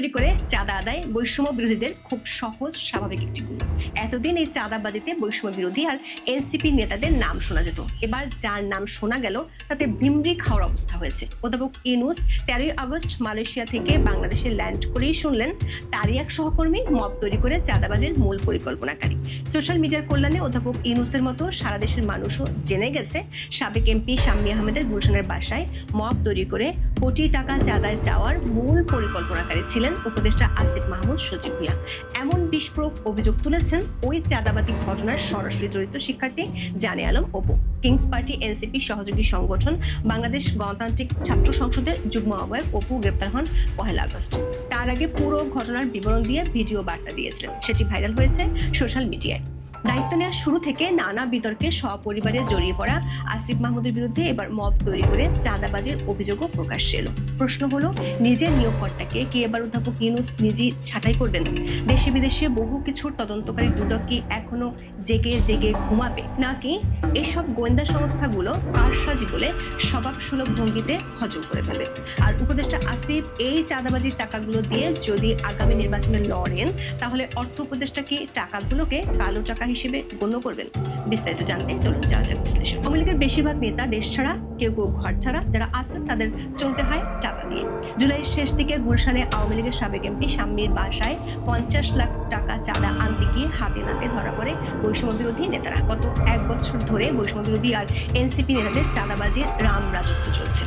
তৈরি করে চাঁদা আদায় বৈষম্য বিরোধীদের খুব সহজ স্বাভাবিক একটি গুণ। এতদিন এই চাঁদাবাজিতে বৈষম্য বিরোধী আর এনসিপি নেতাদের নাম শোনা যেত। এবার যার নাম শোনা গেল তাতে ভিমরি খাওয়ার অবস্থা হয়েছে। অধ্যাপক ইউনূস 13 আগস্ট মালয়েশিয়া থেকে বাংলাদেশে ল্যান্ড করেই শুনলেন তারই এক সহকর্মী মব তৈরি করে চাঁদাবাজির মূল পরিকল্পনাকারী। সোশ্যাল মিডিয়ার কল্যাণে অধ্যাপক ইউনূসের মতো সারা দেশের মানুষও জেনে গেছে সাবেক এমপি শাম্মী আহমেদের গুলশানের বাসায় মব তৈরি করে কোটি টাকা চাঁদায় চাওয়ার মূল পরিকল্পনাকারী ছিলেন উপদেষ্টা আসিফ মাহমুদ সজীব ভুঁইয়া। এমন বিস্ফোরক অভিযোগ তুলেছেন ওই চাঁদাবাজি ঘটনার সরাসরি জড়িত শিক্ষার্থী জানে আলম অপু। কিংস পার্টি এনসিপি সহযোগী সংগঠন বাংলাদেশ গণতান্ত্রিক ছাত্র সংসদের যুগ্ম আহ্বায়ক অপু গ্রেপ্তার হন 1 আগস্ট। তার আগে পুরো ঘটনার বিবরণ দিয়ে ভিডিও বার্তা দিয়েছিলেন, সেটি ভাইরাল হয়েছে সোশ্যাল মিডিয়ায়। দায়িত্ব নেওয়ার শুরু থেকে নানা বিতর্কে সপরিবারে জড়িয়ে পড়া আসিফ মাহমুদের বিরুদ্ধে এবার মব তৈরি করে চাঁদাবাজির অভিযোগও প্রকাশ্যে এলো। প্রশ্ন হলো, নিজের নিয়োগকর্তাকে কে এবার অধ্যাপক ইউনূস নিজেই ছাঁটাই করবেন? দেশে বিদেশে বহু কিছুর তদন্তকারী দুদক কি এখনো জেগে জেগে ঘুমাবে, নাকি এসব গোয়েন্দা সংস্থাগুলো কারসাজি বলে স্বভাবসুলভ ভঙ্গিতে হজম করে ফেলবে? আর উপদেষ্টা আসিফ এই চাঁদাবাজির টাকাগুলো দিয়ে যদি আগামী নির্বাচনে লড়েন, তাহলে অর্থ উপদেষ্টা কি টাকাগুলোকে কালো টাকা হিসেবে গণ্য করবেন? বিস্তারিত জানতে চলুন যাওয়া যাক বিশ্লেষণ। আওয়ামী লীগের বেশিরভাগ নেতা দেশ ছাড়া, কেউ কেউ ঘর ছাড়া। যারা আছেন তাদের চলতে হয় চাঁদা দিয়ে। জুলাইয়ের শেষ দিকে গুলশানে আওয়ামী লীগের সাবেক এমপি শাম্মীর বাসায় 50 লাখ টাকা চাঁদা আনতে গিয়ে হাতে নাতে ধরা পড়ে বৈষম্য বিরোধী নেতারা। গত 1 বছর ধরে বৈষম্য বিরোধী আর এনসিপি নেতাদের চাঁদাবাজির রাম রাজত্ব চলছে।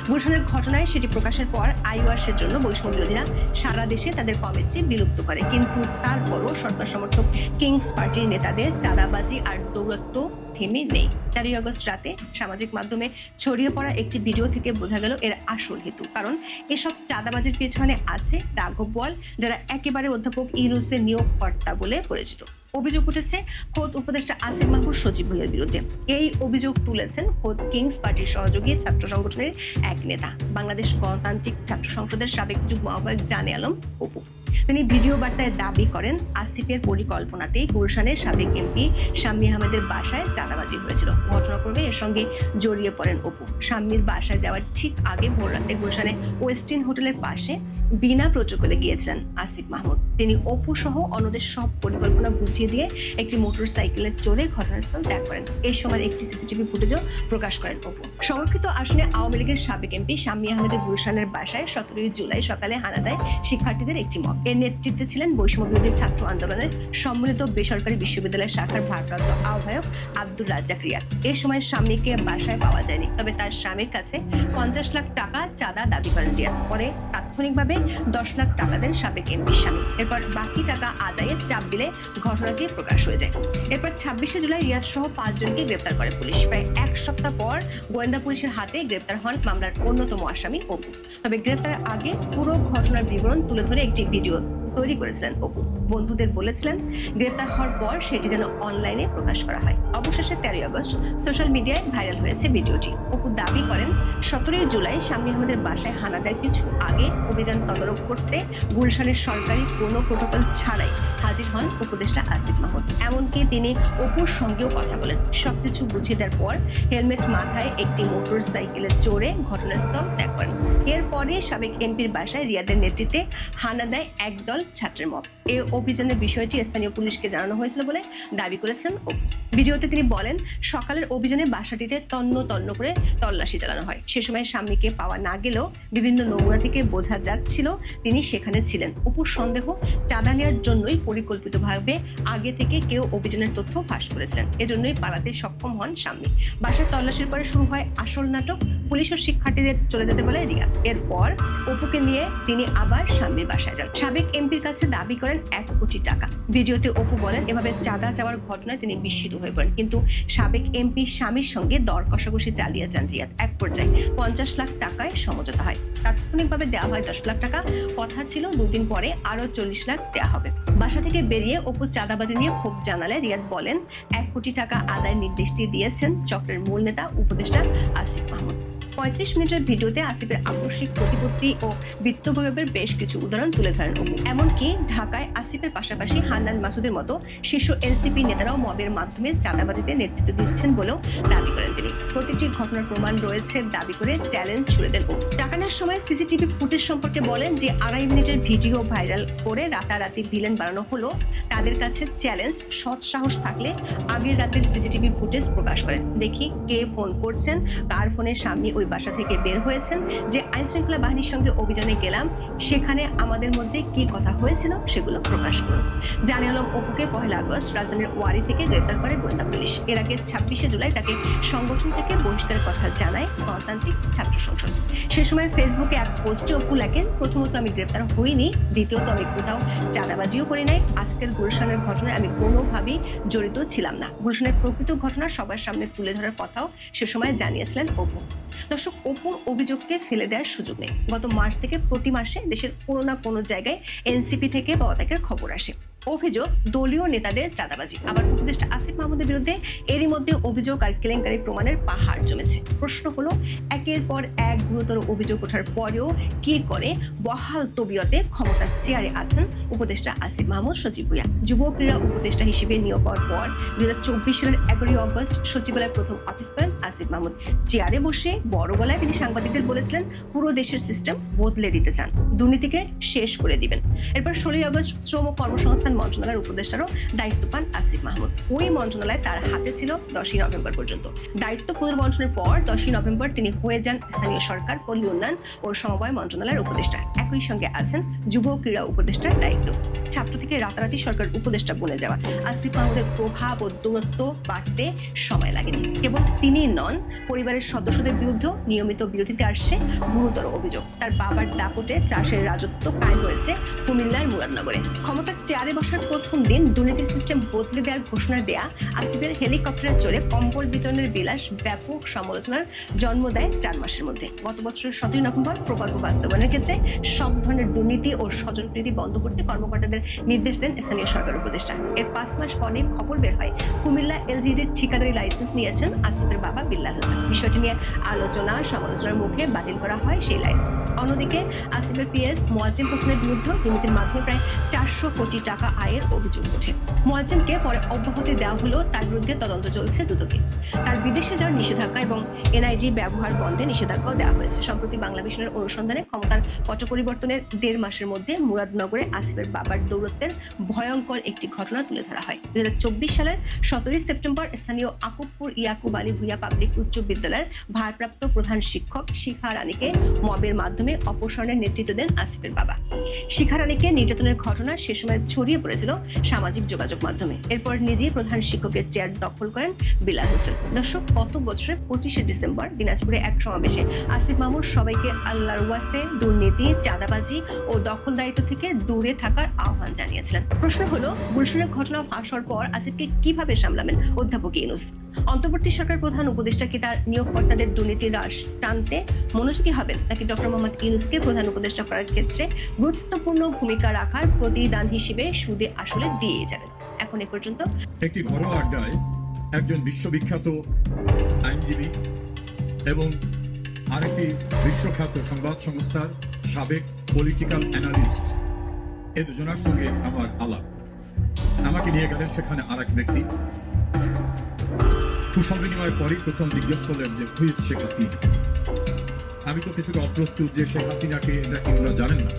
গুলশানের ঘটনায় সেটি প্রকাশের পর আইওয়াসের জন্য বৈষম্য বিরোধীরা সারা দেশে তাদের কমিটি বিলুপ্ত করে, কিন্তু তারপরও সরকার সমর্থক কিংস পার্টির নেতাদের চাঁদাবাজি আর দৌরাত্ম্য থেমে নেই। 13 আগস্ট রাতে সামাজিক মাধ্যমে ছড়িয়ে পড়া একটি ভিডিও থেকে বোঝা গেল এর আসল হেতু। কারণ এসব চাঁদাবাজির পেছনে আছে রাঘব বোয়াল, যারা একেবারে অধ্যাপক ইউনূসের নিয়োগকর্তা বলে পরিচিত। অভিযোগ উঠেছে খোদ উপদেষ্টা আসিফ মাহমুদ সজীব ভুঁইয়ার বিরুদ্ধে। এই অভিযোগ তুলেছেন খোদ কিংস পার্টির সহযোগী ছাত্র সংগঠনের এক নেতা, বাংলাদেশ গণতান্ত্রিক ছাত্র সংসদের সাবেক যুগ্ম আহ্বায়ক জানে আলম অপু। তিনি ভিডিও বার্তায় দাবি করেন আসিফের পরিকল্পনাতেই গুলশানের সাবেক এমপি শাম্মী আহমেদের বাসায় চাঁদাবাজি হয়েছিল। ঘটনাক্রমে এর সঙ্গে জড়িয়ে পড়েন অপু। শাম্মীর বাসায় যাওয়ার ঠিক আগে ভোর রাতে গুলশানে ওয়েস্টিন হোটেলের পাশে বিনা প্রটোকলে গিয়েছিলেন আসিফ মাহমুদ। তিনি অপু সহ অন্যদের সব পরিকল্পনা বুঝিয়ে দিয়ে একটি মোটর সাইকেলে চড়ে ঘটনাস্থল ত্যাগ করেন। এই সময় একটি সিসিটিভি ফুটেজও প্রকাশ করেন অপু। সংরক্ষিত আসনে আওয়ামী লীগের সাবেক এমপি শাম্মী আহমেদের গুলশানের বাসায় 17 জুলাই সকালে হানা দেয় শিক্ষার্থীদের একটি মব। এর নেতৃত্বে ছিলেন বৈষম্য বিরোধী ছাত্র আন্দোলনের সম্মিলিত বেসরকারি বিশ্ববিদ্যালয় শাখার ভারপ্রাপ্ত আহ্বায়ক আব্দুর রাজ্জাক রিয়াদ। এই সময় স্বামীকে বাসায় পাওয়া যায়নি, তবে তার স্বামীর কাছে 50 লাখ টাকা চাঁদা দাবি করেন রিয়াদ। পরে তাৎক্ষণিকভাবে 10 লাখ টাকা দেন সাবেক এমপির স্বামী। এরপর বাকি টাকা আদায়ের চাপ দিলে ঘটনাটি প্রকাশ হয়ে যায়। এরপর 26 জুলাই রিয়াদ সহ 5 জনকে গ্রেপ্তার করে পুলিশ। প্রায় 1 সপ্তাহ পর গোয়েন্দা পুলিশের হাতে গ্রেপ্তার হন মামলার অন্যতম আসামি অপু। তবে গ্রেপ্তারের আগে পুরো ঘটনার বিবরণ তুলে ধরে একটি ভিডিও তৈরি করেছিলেন অপু। বন্ধুদের বলেছিলেন গ্রেপ্তার হওয়ার পর সেটি যেন অনলাইনে প্রকাশ করা হয়। অবশেষে 13 আগস্ট সোশ্যাল মিডিয়ায় ভাইরাল হয়েছে ভিডিওটি। অপু দাবি করেন 17 জুলাই শাম্মী আহমেদের বাসায় হানা দেয় কিছু আগে অভিযান তদারক করতে গুলশানের সরকারি কোনো প্রোটোকল ছাড়াই হাজির হন উপদেষ্টা আসিফ মাহমুদ। এমনকি তিনি অপুর সঙ্গেও কথা বলেন। সবকিছু বুঝিয়ে দেওয়ার পর হেলমেট মাথায় একটি মোটর সাইকেলে চড়ে ঘটনাস্থল ত্যাগ করেন। এরপরে সাবেক এমপির বাসায় রিয়াদের নেতৃত্বে হানা দেয় একদল ছাত্রের মব। এই অভিযানের বিষয়টি স্থানীয় পুলিশকে জানানো হয়েছিল বলে দাবি করেছেন অপু। ভিডিওতে তিনি বলেন, সকালের অভিযানে বাসাটিতে তন্ন তন্ন করে তল্লাশি চালানো হয়। সে সময় স্বামীকে পাওয়া না গেলেও বিভিন্ন নমুনা থেকে বোঝা যাচ্ছিল তিনি সেখানে ছিলেন। অপুর সন্দেহ চাঁদা নেওয়ার জন্যই পরিকল্পিতভাবে আগে থেকে কেউ অভিযানের তথ্য ফাঁস করেছিলেন। এজন্যই পালাতে সক্ষম হন স্বামী। বাসার তল্লাশির পরে শুরু হয় আসল নাটক। পুলিশ ও শিক্ষার্থীদের চলে যেতে বলে রিয়াদ। এরপর অপুকে নিয়ে তিনি আবার স্বামীর বাসায় যান। সাবেক এমপির কাছে দাবি করেন 1 কোটি টাকা। ভিডিওতে অপু বলেন এভাবে চাঁদা চাওয়ার ঘটনায় তিনি বিস্মিত হয়ে পড়েন, কিন্তু সাবেক এমপি স্বামীর সঙ্গে দর কষাকষি চালিয়ে যান রিয়াদ। এক পর্যায়ে 50 লাখ টাকায় সমঝোতা হয়। তাৎক্ষণিকভাবে দেওয়া হয় 10 লাখ টাকা। কথা ছিল 2 দিন পরে আরো 40 লাখ দেওয়া হবে। বাসা থেকে বেরিয়ে অপু চাঁদাবাজি নিয়ে ক্ষোভ জানালে রিয়াদ বলেন 1 কোটি টাকা আদায়ের নির্দেশটি দিয়েছেন চক্রের মূল নেতা উপদেষ্টা আসিফ মাহমুদ। 35 মিনিটের ভিডিওতে আসিফের আকস্মিক প্রতিপত্তি ও বিত্তবয়বের বেশ কিছু উদাহরণ তুলে ধরেন অপু। এমনকি ঢাকায় আসিফের পাশাপাশি হান্নান মাসুদের মতো শীর্ষ এনসিপি নেতারাও মবের মাধ্যমে চাঁদাবাজিতে নেতৃত্ব দিচ্ছেন বলেও দাবি করেন তিনি। প্রতিটি ঘটনার প্রমাণ রয়েছে দাবি করে চ্যালেঞ্জ ছুড়ে দেন অপু। টাকা নেওয়ার সময় সিসিটিভি ফুটেজ সম্পর্কে বলেন যে 2.5 মিনিটের ভিডিও ভাইরাল করে রাতারাতি ভিলেন বানানো হলো। তাদের কাছে চ্যালেঞ্জ, সৎ সাহস থাকলে আগের রাতের সিসিটিভি ফুটেজ প্রকাশ করেন, দেখি কে ফোন করছেন, কার ফোনের সামনে ওই বাসা থেকে বের হয়েছেন, যে আইনশৃঙ্খলা বাহিনীর সঙ্গে অভিযানে গেলাম সেখানে আমাদের মধ্যে কি কথা হয়েছিল সেগুলো প্রকাশ করুন। জানে আলম অপুকে 1 আগস্ট রাজধানীর ওয়ারি থেকে গ্রেপ্তার করে গোয়েন্দা পুলিশ। এর আগে 26শে জুলাই তাকে সংগঠন থেকে বহিষ্কারের কথা জানায় গণতান্ত্রিক ছাত্র সংসদ। সে সময় ফেসবুকে এক পোস্টে অপু লেখেন, প্রথমত আমি গ্রেপ্তার হইনি, দ্বিতীয়ত আমি কোথাও চাঁদাবাজিও করি নাই, আজকের গুলশানের ঘটনায় আমি কোনোভাবেই জড়িত ছিলাম না। গুলশানের প্রকৃত ঘটনা সবার সামনে তুলে ধরার কথাও সে সময় জানিয়েছিলেন অপু। দর্শক, অপুর অভিযোগকে ফেলে দেওয়ার সুযোগ নেই। গত মার্চ থেকে প্রতি মাসে দেশের কোনো না কোনো জায়গায় এনসিপি থেকে পদত্যাগের খবর আসে। অভিযোগ দলীয় নেতাদের চাঁদাবাজি। আবার উপদেষ্টা আসিফ মাহমুদের বিরুদ্ধে এরই মধ্যে অভিযোগ আর কেলেঙ্কারি প্রমাণের পাহাড় জমেছে। প্রশ্ন হলো, একের পর এক গুরুতর অভিযোগ ওঠার পরেও কি করে বহাল তবিয়তে ক্ষমতার চেয়ারে আছেন উপদেষ্টা আসিফ মাহমুদ সচিব ভূঁইয়া। যুব ক্রীড়া উপদেষ্টা হিসেবে নিয়োগ পাওয়ার পর 2024 সালের 11 আগস্ট সচিবালয়ের প্রথম অফিস করেন আসিফ মাহমুদ। চেয়ারে বসে বড় গলায় তিনি সাংবাদিকদের বলেছিলেন, পুরো দেশের সিস্টেম বদলে দিতে চান, দুর্নীতিকে শেষ করে দিবেন। এরপর 16 আগস্ট শ্রম কর্মসংস্থান মন্ত্রণালয়ের উপদেষ্টারও দায়িত্ব পান আসিফ মাহমুদ। ওই মন্ত্রণালয় তার হাতে ছিল 10 নভেম্বর পর্যন্ত। দায়িত্ব পুনর্বণ্টনের পর 10 নভেম্বর তিনি হয়ে যান স্থানীয় সরকার, পল্লী উন্নয়ন ও সমবায় মন্ত্রণালয়ের উপদেষ্টা। একই সঙ্গে আছেন যুব ক্রীড়া উপদেষ্টার দায়িত্ব। ছাত্র থেকে রাতারাতি সরকার উপদেষ্টা বনে যাওয়া আসিফ মাহমুদের প্রভাব ও দূরত্ব বাড়তে সময় লাগেনি। কেবল তিনি নন, পরিবারের সদস্যদের বিরুদ্ধেও নিয়মিত বিরোধিতা আসছে গুরুতর অভিযোগ। তার বাবার দাপটে ত্রাসের রাজত্ব কায়েম হয়েছে কুমিল্লার মুরাদনগরে। ক্ষমতার চেয়ারে বসার প্রথম দিন দুর্নীতি সিস্টেম বদলে দেওয়ার ঘোষণা দেয়া আসিফের হেলিকপ্টারে চড়ে কম্বল বিতরণের বিলাস ব্যাপক সমালোচনার জন্ম দেয় 4 মাসের মধ্যে। গত বছরের 17 নভেম্বর প্রকল্প বাস্তবায়নের ক্ষেত্রে সব ধরনের দুর্নীতি ও স্বজনপ্রীতি বন্ধ করতে কর্মকর্তাদের নির্দেশ দেন স্থানীয় সরকার উপদেষ্টা। এর 5 মাস পরে খবর বের হয় কুমিল্লা এলজিডির ঠিকাদারি লাইসেন্স নিয়েছেন আসিফের বাবা বিল্লাল হোসেন। বিষয়টি নিয়ে আলোচনা সমালোচনার মুখে বাতিল করা হয় সেই লাইসেন্স। অন্যদিকে আসিফের পিএস মোয়াজ্জেম হোসেনের বিরুদ্ধে দুর্নীতির মাধ্যমে প্রায় 400 কোটি টাকা আয়ের অভিযোগ ওঠে। মোয়াজ্জেমকে পরে অব্যাহতি দেওয়া হলেও তার বিরুদ্ধে তদন্ত চলছে দুদকে। তার বিদেশে যাওয়ার নিষেধাজ্ঞা এবং এনআইজি ব্যবহার বন্ধে নিষেধাজ্ঞাও দেওয়া হয়েছে। সম্প্রতি বাংলাদেশের অনুসন্ধানে ক্ষমতার পট পরিবর্তনের 1.5 মাসের মধ্যে মুরাদনগরে আসিফের বাবার দৌরত্বের ভয়ঙ্কর একটি ঘটনা তুলে ধরা হয়। 2024 সালের 17 সেপ্টেম্বর স্থানীয় আকুবপুর ইয়াকুব আলী ভূঁইয়া পাবলিক উচ্চ বিদ্যালয়ের ভারপ্রাপ্ত প্রধান শিক্ষক শিখা রানীকে মবের মাধ্যমে অপসারণের নেতৃত্ব দেন আসিফের বাবা। শিখা রানীকে নির্যাতনের ঘটনা সে সময় ছড়িয়ে পড়েছিল সামাজিক যোগাযোগ মাধ্যমে। এরপর নিজেই প্রধান শিক্ষকের চেয়ার দখল করেন বিল্লাল হোসেন। দর্শক, গত বছরের 25শে ডিসেম্বর দিনাজপুরে এক সমাবেশে আসিফ মাহমুদ সবাইকে আল্লাহর ওয়াস্তে দুর্নীতি, চাঁদাবাজি ও দখলদারিত্ব থেকে দূরে থাকার আহ্বান জানিয়েছিলেন। প্রশ্ন হলো, গুলশানের ঘটনা ফাঁস হওয়ার পর আসিফকে কিভাবে সামলাবেন অধ্যাপক ইউনূস? অন্তর্বর্তী সরকার প্রধান উপদেষ্টা কি তার নিয়োগকর্তাদের দুর্নীতি হ্রাস টানতে মনোযোগী হবেন, নাকি ডক্টর মোহাম্মদ ইউনূসকে প্রধান উপদেষ্টা করার ক্ষেত্রে গুরুত্বপূর্ণ ভূমিকা রাখার প্রতিদান হিসেবে সুদে আসলে দিয়ে যাবেন? এখন এ পর্যন্ত একটি ঘরোয়া আড্ডায় একজন বিশ্ববিখ্যাত আইনজীবী এবং আরেকটি বিশ্বখ্যাত সংবাদ সংস্থার সাবেক পলিটিক্যাল অ্যানালিস্ট, এই দুজনের সঙ্গে আমার আলাপ। আমাকে নিয়ে গেলেন সেখানে আর এক ব্যক্তি। কুশল বিনিময়ের পরই প্রথম জিজ্ঞেস করলেন যে হুইজ শেখ হাসিনা। আমি তো কিছুটা অপ্রস্তুত যে শেখ হাসিনাকে এটা কিংবা জানেন না।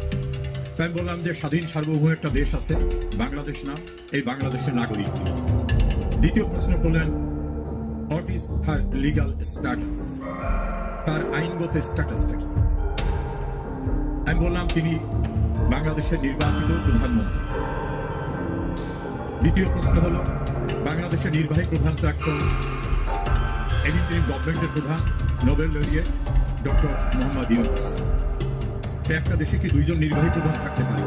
তাই বললাম যে স্বাধীন সার্বভৌম একটা দেশ আছে, বাংলাদেশ না, এই বাংলাদেশের নাগরিক। দ্বিতীয় প্রশ্ন করলেন what is her legal status, তার আইনগত স্ট্যাটাসটা কি। আমি বললাম তিনি বাংলাদেশের নির্বাচিত প্রধানমন্ত্রী। দ্বিতীয় প্রশ্ন হলো বাংলাদেশের নির্বাহী প্রধান তো এখন এডিটিং গভর্নমেন্টের প্রধান Nobel laureate doctor Mohammad Yunus. একটা দেশে কি 2জন নির্বাহী প্রধান থাকতে পারে?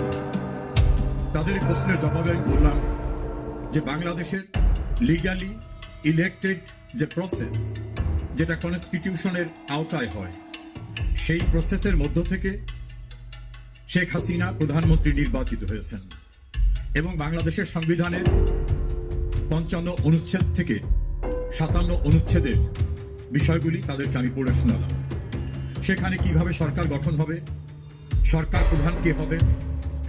তাদের এই প্রশ্নের জবাবে আমি বললাম যে বাংলাদেশের লিগালি ইলেক্টেড যে প্রসেস, যেটা কনস্টিটিউশনের আওতায় হয়, সেই প্রসেসের মধ্য থেকে শেখ হাসিনা প্রধানমন্ত্রী নির্বাচিত হয়েছেন এবং বাংলাদেশের সংবিধানের 55 অনুচ্ছেদ থেকে 57 অনুচ্ছেদের বিষয়গুলি তাদেরকে আমি পড়ে শোনালাম। সেখানে কিভাবে সরকার গঠন হবে, সরকার প্রধান কে হবে,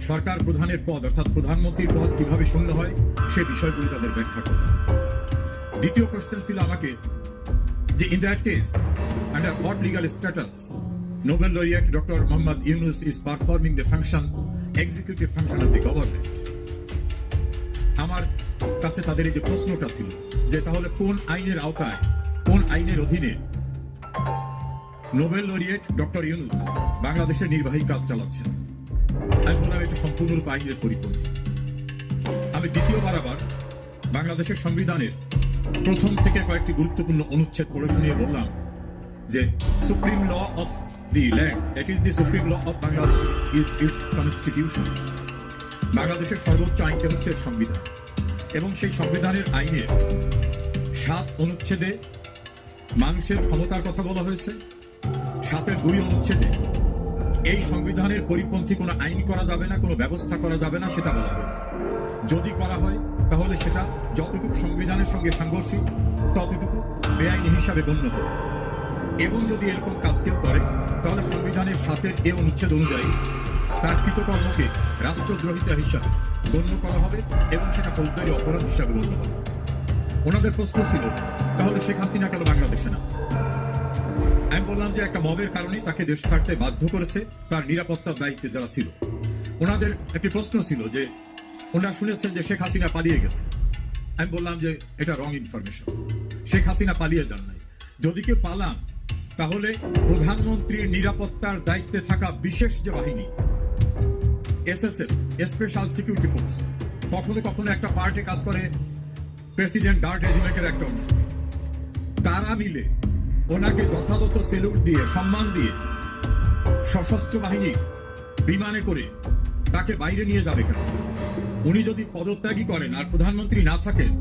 সরকার প্রধানের পদ অর্থাৎ প্রধানমন্ত্রীর পদ কিভাবে শূন্য হয়, সে বিষয়গুলি তাদের ব্যাখ্যা করলাম। দ্বিতীয় কোশ্চেন ছিল আমাকে যে in that case under what legal status Nobel laureate doctor Mohammad Yunus is performing the function executive function of the government. আমার কাছে তাদের এই যে প্রশ্নটা ছিল যে তাহলে কোন আইনের আওতায়, কোন আইনের অধীনে নোবেল লরিয়েট ডক্টর ইউনুস বাংলাদেশের নির্বাহী কাজ চালাচ্ছেন। আমি বললাম এটা সম্পূর্ণরূপে আইনের পরিপন্থী। আমি দ্বিতীয়বার আবার বাংলাদেশের সংবিধানের প্রথম থেকে কয়েকটি গুরুত্বপূর্ণ অনুচ্ছেদ পড়ে শুনিয়ে বললাম যে supreme law of the land, that is the supreme law of Bangladesh is its constitution. বাংলাদেশের সর্বোচ্চ আইনটা হচ্ছে সংবিধান, এবং সেই সংবিধানের আইনের 7 অনুচ্ছেদে মানুষের ক্ষমতার কথা বলা হয়েছে। 7-এর 2 অনুচ্ছেদে এই সংবিধানের পরিপন্থী কোনো আইন করা যাবে না, কোনো ব্যবস্থা করা যাবে না, সেটা বলা হয়েছে। যদি করা হয় তাহলে সেটা যতটুকু সংবিধানের সঙ্গে সাংঘর্ষিক ততটুকু বেআইনি হিসাবে গণ্য হবে, এবং যদি এরকম কাজ কেউ করে তাহলে সংবিধানের 7-এর এ অনুচ্ছেদ অনুযায়ী তার কৃতকর্মকে রাষ্ট্রদ্রোহিতা হিসাবে গণ্য করা হবে এবং সেটা ফৌজদারি অপরাধ হিসাবে গণ্য হবে। ওনাদের প্রশ্ন ছিল তাহলে শেখ হাসিনা কেন বাংলাদেশে না? আমি বললাম যে একটা মবের কারণে তাকে দেশ ছাড়তে বাধ্য করেছে তার নিরাপত্তার দায়িত্বে যারা ছিল। ওনাদের একটি প্রশ্ন ছিল যে ওনারা শুনেছেন যে শেখ হাসিনা পালিয়ে গেছে। আমি বললাম যে এটা রং ইনফরমেশন, শেখ হাসিনা পালিয়ে যান নাই। যদি কেউ পালান তাহলে প্রধানমন্ত্রীর নিরাপত্তার দায়িত্বে থাকা বিশেষ যে বাহিনী এসএসএফ, স্পেশাল সিকিউরিটি ফোর্স, কখনো কখনো একটা পার্টে কাজ করে প্রেসিডেন্ট গার্ড রেজিমেন্টের একটা অংশ, তারা মিলে ওনাকে যথাযথ সেলুট দিয়ে সম্মান দিয়ে সশস্ত্র বাহিনী বিমানে করে তাকে বাইরে নিয়ে যাবে কেন? উনি যদি পদত্যাগী করেন আর প্রধানমন্ত্রী না থাকেন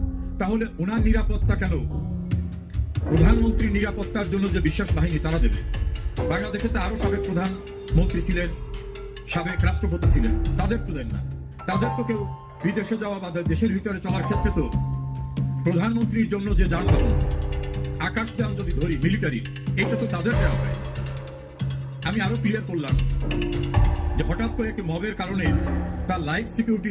তাহলে ওনার নিরাপত্তা কেন প্রধানমন্ত্রীর নিরাপত্তার জন্য যে বিশেষ বাহিনী তারা দেবে? বাংলাদেশে তো আরো সাবেক প্রধানমন্ত্রী ছিলেন, সাবেক রাষ্ট্রপতি ছিলেন, তাদের তো দেন না। তাদের তো কেউ বিদেশে যাওয়া বা দেশের ভিতরে চলার ক্ষেত্রে তো প্রধানমন্ত্রীর জন্য যে যানবাহন, আকাশযান যদি ধরি মিলিটারি, এটা তো তাদের দেওয়া হয়। আমি আরো ক্লিয়ার করলাম যে হঠাৎ করে একটি মবের কারণে তার লাইফ সিকিউরিটি